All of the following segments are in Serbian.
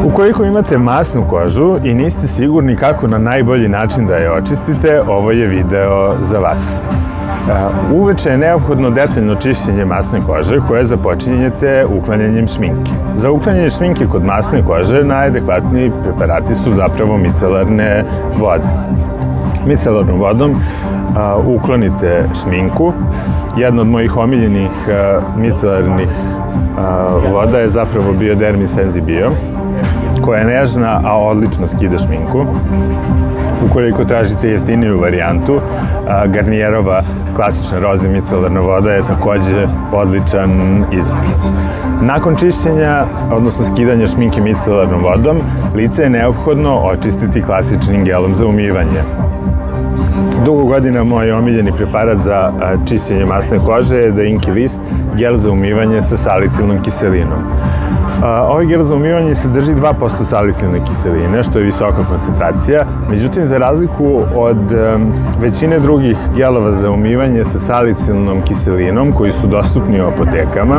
Ukoliko imate masnu kožu i niste sigurni kako na najbolji način da je očistite, ovo je video za vas. Uveče je neophodno detaljno čišćenje masne kože koje započinjete uklanjanjem šminke. Za uklanjanje šminke kod masne kože najadekvatniji preparati su zapravo micelarne vode. Micelarnom vodom uklonite šminku. Jedna od mojih omiljenih micelarnih voda je zapravo Biodermi Sensibio, koja je nežna, a odlično skida šminku. Ukoliko tražite jeftiniju varijantu, Garnierova klasična roze micelarna voda je takođe odličan izbor. Nakon čišćenja, odnosno skidanja šminke micelarnom vodom, lice je neophodno očistiti klasičnim gelom za umivanje. Dugo godina moj omiljeni preparat za čišćenje masne kože je The Inky List gel za umivanje sa salicilnom kiselinom. Ovaj gel za umivanje sadrži 2% salicilne kiseline, što je visoka koncentracija. Međutim, za razliku od većine drugih gelova za umivanje sa salicilnom kiselinom, koji su dostupni u apotekama,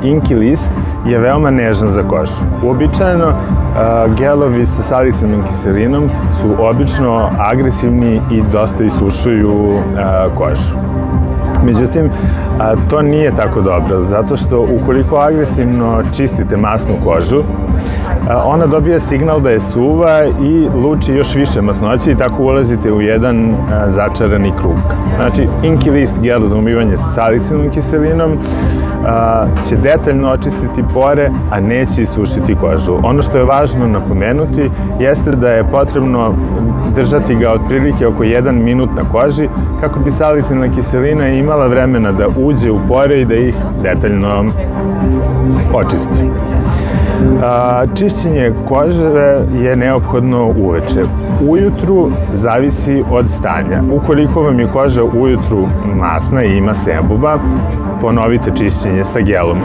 Inky List je veoma nežan za kožu. Uobičajeno, gelovi sa salicilnom kiselinom su obično agresivni i dosta isušuju kožu. Međutim, to nije tako dobro, zato što ukoliko agresivno čistite masnu kožu, ona dobija signal da je suva i luči još više masnoće i tako ulazite u jedan začarani krug. Znači, Inky List gel za umivanje sa salicilnom kiselinom će detaljno očistiti pore, a neće isušiti kožu. Ono što je važno napomenuti jeste da je potrebno držati ga otprilike oko 1 minut na koži kako bi salicilna kiselina imala vremena da uđe u pore i da ih detaljno očisti. Čišćenje kože je neophodno uveče. Ujutru zavisi od stanja. Ukoliko vam je koža ujutru masna i ima sebuba, ponovite čišćenje sa gelom.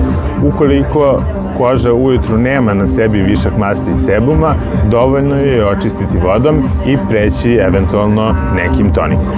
Ukoliko koža ujutru nema na sebi višak masti i sebuma, dovoljno je očistiti vodom i preći eventualno nekim tonikom.